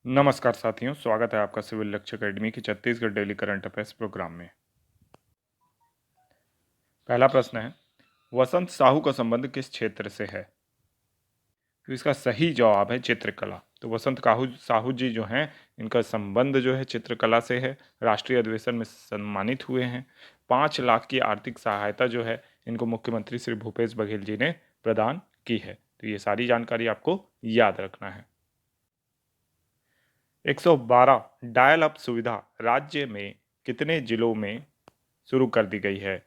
नमस्कार साथियों, स्वागत है आपका सिविल लक्ष्य अकेडमी की Chhattisgarh daily current affairs programme में। पहला प्रश्न है, वसंत साहू का संबंध किस क्षेत्र से है? तो इसका सही जवाब है चित्रकला। तो वसंत साहू जी जो हैं, इनका संबंध जो है चित्रकला से है। राष्ट्रीय अधिवेशन में सम्मानित हुए हैं। 5 लाख की आर्थिक सहायता जो है इनको मुख्यमंत्री श्री भूपेश बघेल जी ने प्रदान की है। तो ये सारी जानकारी आपको याद रखना है। 112 डायल अप सुविधा राज्य में कितने जिलों में शुरू कर दी गई है?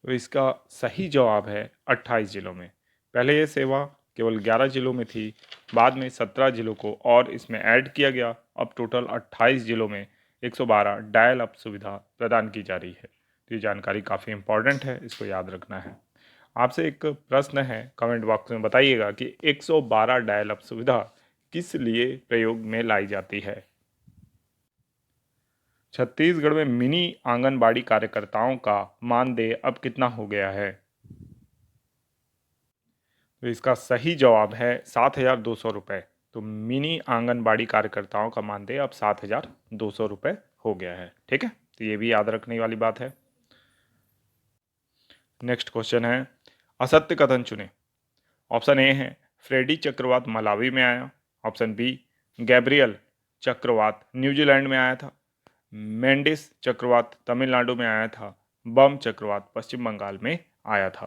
तो इसका सही जवाब है 28 जिलों में। पहले ये सेवा केवल 11 जिलों में थी, बाद में 17 जिलों को और इसमें ऐड किया गया। अब टोटल 28 जिलों में 112 डायल अप सुविधा प्रदान की जा रही है। तो ये जानकारी काफ़ी इंपॉर्टेंट है, इसको याद रखना है। आपसे एक प्रश्न है, कमेंट बॉक्स में बताइएगा कि 112 डायल अप सुविधा किस लिए प्रयोग में लाई जाती है? छत्तीसगढ़ में मिनी आंगनबाड़ी कार्यकर्ताओं का मानदेय अब कितना हो गया है? तो इसका सही जवाब है 7,200 रुपये। तो मिनी आंगनबाड़ी कार्यकर्ताओं का मानदेय अब 7,200 रुपये हो गया है। ठीक है, तो ये भी याद रखने वाली बात है। नेक्स्ट क्वेश्चन है, असत्य कथन चुने। ऑप्शन ए है फ्रेडी चक्रवात मलावी में आया। ऑप्शन बी, गैब्रियल चक्रवात न्यूजीलैंड में आया था। मेंडिस चक्रवात तमिलनाडु में आया था। बम चक्रवात पश्चिम बंगाल में आया था।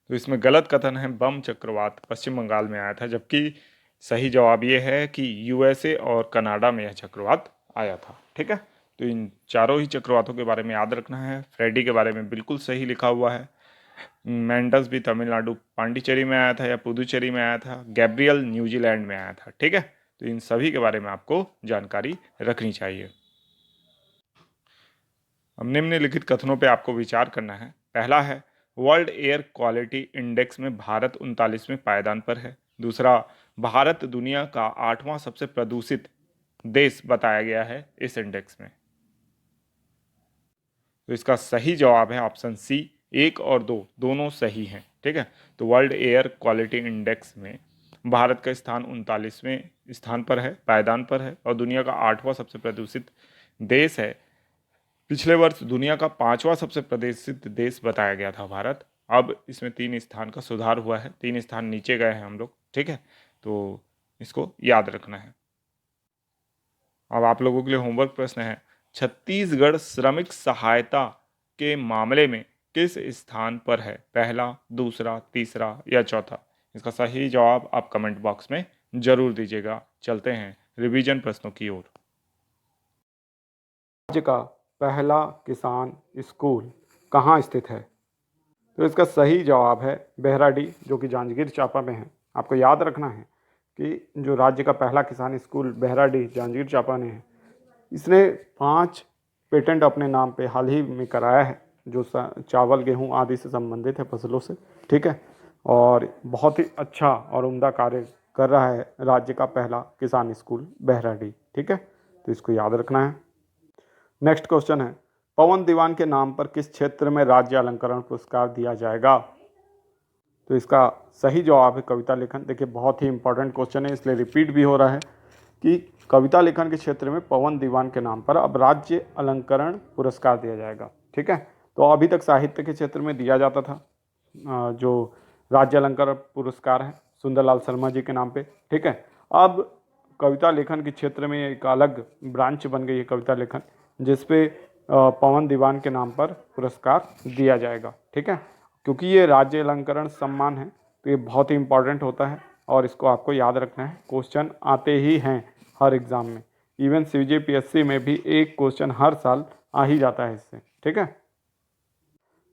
तो इसमें गलत कथन है, बम चक्रवात पश्चिम बंगाल में आया था, जबकि सही जवाब ये है कि यूएसए और कनाडा में यह चक्रवात आया था। ठीक है, तो इन चारों ही चक्रवातों के बारे में याद रखना है। फ्रेडी के बारे में बिल्कुल सही लिखा हुआ है। मेंडस भी तमिलनाडु पांडिचेरी में आया था या पुदुचेरी में आया था। गैब्रियल न्यूजीलैंड में आया था। ठीक है, तो इन सभी के बारे में आपको जानकारी रखनी चाहिए। अब निम्नलिखित कथनों पे आपको विचार करना है। पहला है, वर्ल्ड एयर क्वालिटी इंडेक्स में भारत 39वें पायदान पर है। दूसरा, भारत दुनिया का 8वां सबसे प्रदूषित देश बताया गया है इस इंडेक्स में। तो इसका सही जवाब है ऑप्शन सी, 1 और 2 दोनों सही हैं। ठीक है, तो वर्ल्ड एयर क्वालिटी इंडेक्स में भारत का स्थान 39वें स्थान पर है, पायदान पर है, और दुनिया का 8वां सबसे प्रदूषित देश है। पिछले वर्ष दुनिया का 5वां सबसे प्रदूषित देश बताया गया था भारत। अब इसमें 3 स्थान का सुधार हुआ है, 3 स्थान नीचे गए हैं हम लोग। ठीक है, तो इसको याद रखना है। अब आप लोगों के लिए होमवर्क प्रश्न है, छत्तीसगढ़ श्रमिक सहायता के मामले में किस स्थान पर है? पहला, दूसरा, तीसरा या चौथा? इसका सही जवाब आप कमेंट बॉक्स में जरूर दीजिएगा। चलते हैं रिवीजन प्रश्नों की ओर। राज्य का पहला किसान स्कूल कहाँ स्थित है? तो इसका सही जवाब है बहराडी, जो कि जांजगीर चांपा में है। आपको याद रखना है कि जो राज्य का पहला किसान स्कूल बहराडी जांजगीर चांपा में है, इसने 5 पेटेंट अपने नाम पे हाल ही में कराया है, जो चावल गेहूं आदि से संबंधित है, फसलों से। ठीक है, और बहुत ही अच्छा और उम्दा कार्य कर रहा है राज्य का पहला किसान स्कूल बहराडी। ठीक है, तो इसको याद रखना है। नेक्स्ट क्वेश्चन है, पवन दीवान के नाम पर किस क्षेत्र में राज्य अलंकरण पुरस्कार दिया जाएगा? तो इसका सही जवाब है कविता लेखन। देखिए, बहुत ही इंपॉर्टेंट क्वेश्चन है, इसलिए रिपीट भी हो रहा है कि कविता लेखन के क्षेत्र में पवन दीवान के नाम पर अब राज्य अलंकरण पुरस्कार दिया जाएगा। ठीक है, तो अभी तक साहित्य के क्षेत्र में दिया जाता था जो राज्य अलंकरण पुरस्कार है सुंदरलाल शर्मा जी के नाम पे। ठीक है, अब कविता लेखन के क्षेत्र में एक अलग ब्रांच बन गई है कविता लेखन, जिसपे पवन दीवान के नाम पर पुरस्कार दिया जाएगा। ठीक है, क्योंकि ये राज्य अलंकरण सम्मान है, तो ये बहुत ही इंपॉर्टेंट होता है और इसको आपको याद रखना है। क्वेश्चन आते ही हैं हर एग्ज़ाम में, इवन CGPSC में भी एक क्वेश्चन हर साल आ ही जाता है इससे। ठीक है,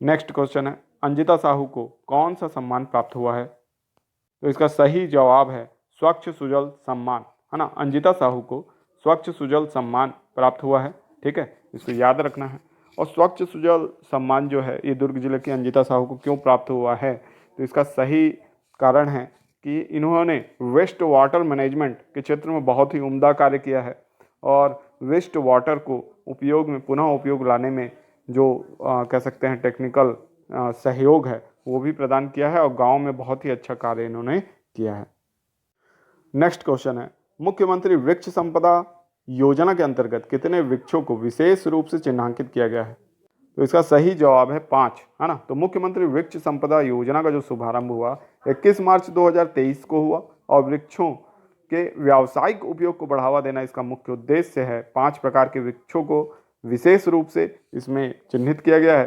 नेक्स्ट क्वेश्चन है, अंजिता साहू को कौन सा सम्मान प्राप्त हुआ है? तो इसका सही जवाब है स्वच्छ सुजल सम्मान, है ना। अंजिता साहू को स्वच्छ सुजल सम्मान प्राप्त हुआ है। ठीक है, इसको याद रखना है। और स्वच्छ सुजल सम्मान जो है ये दुर्ग जिले की अंजिता साहू को क्यों प्राप्त हुआ है? तो इसका सही कारण है कि इन्होंने वेस्ट वाटर मैनेजमेंट के क्षेत्र में बहुत ही उम्दा कार्य किया है और वेस्ट वाटर को उपयोग में पुनः उपयोग लाने में जो कह सकते हैं टेक्निकल सहयोग है वो भी प्रदान किया है और गांव में बहुत ही अच्छा कार्य इन्होंने किया है। नेक्स्ट क्वेश्चन है, मुख्यमंत्री वृक्ष संपदा योजना के अंतर्गत कितने वृक्षों को विशेष रूप से चिन्हांकित किया गया है? तो इसका सही जवाब है 5, है ना। तो मुख्यमंत्री वृक्ष संपदा योजना का जो शुभारंभ हुआ 21 मार्च 2023 को हुआ और वृक्षों के व्यावसायिक उपयोग को बढ़ावा देना इसका मुख्य उद्देश्य है। 5 प्रकार के वृक्षों को विशेष रूप से इसमें चिन्हित किया गया है,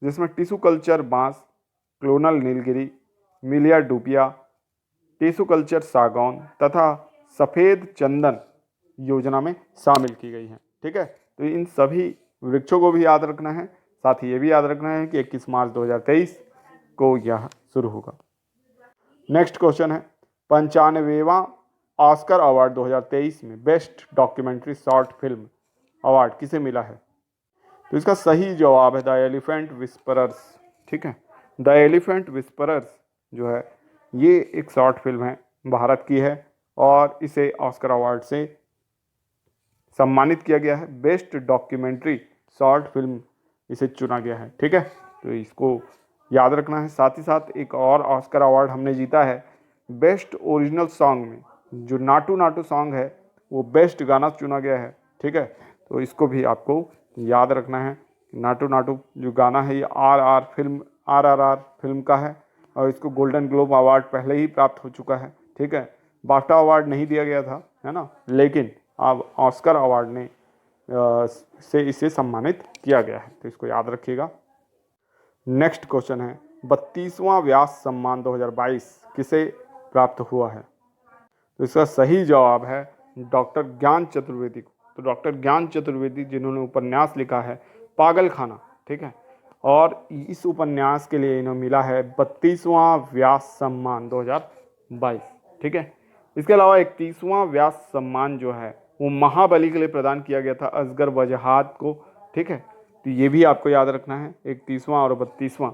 जिसमें टिश्यू कल्चर बांस, क्लोनल नीलगिरी, मिलिया डूपिया, टिश्यू कल्चर सागौन तथा सफ़ेद चंदन योजना में शामिल की गई है। ठीक है, तो इन सभी वृक्षों को भी याद रखना है। साथ ही ये भी याद रखना है कि 21 मार्च 2023 को यह शुरू होगा। नेक्स्ट क्वेश्चन है, 95वां ऑस्कर अवार्ड 2023 में best documentary short film award किसे मिला है? तो इसका सही जवाब है द एलिफेंट विस्परर्स। ठीक है, द एलिफेंट विस्परर्स जो है ये एक शॉर्ट फिल्म है, भारत की है और इसे ऑस्कर अवार्ड से सम्मानित किया गया है। बेस्ट डॉक्यूमेंट्री शॉर्ट फिल्म इसे चुना गया है। ठीक है, तो इसको याद रखना है। साथ ही साथ एक और ऑस्कर अवार्ड हमने जीता है बेस्ट ओरिजिनल सॉन्ग में, जो नाटू नाटू सॉन्ग है वो बेस्ट गाना चुना गया है। ठीक है, तो इसको भी आपको याद रखना है। नाटू नाटू जो गाना है ये RRR फिल्म का है और इसको गोल्डन ग्लोब अवार्ड पहले ही प्राप्त हो चुका है। ठीक है, बाफ्टा अवार्ड नहीं दिया गया था, है ना, लेकिन अब ऑस्कर अवार्ड ने से इसे सम्मानित किया गया है, तो इसको याद रखिएगा। नेक्स्ट क्वेश्चन है, 32वां व्यास सम्मान 2022 किसे प्राप्त हुआ है? तो इसका सही जवाब है डॉक्टर ज्ञान चतुर्वेदी को। तो डॉक्टर ज्ञान चतुर्वेदी जिन्होंने उपन्यास लिखा है पागलखाना, ठीक है, और इस उपन्यास के लिए इन्हें मिला है 32वां व्यास सम्मान 2022। ठीक है, इसके अलावा 31वां व्यास सम्मान जो है वो महाबली के लिए प्रदान किया गया था, असगर वजहात को। ठीक है, तो ये भी आपको याद रखना है, 31वां और 32वां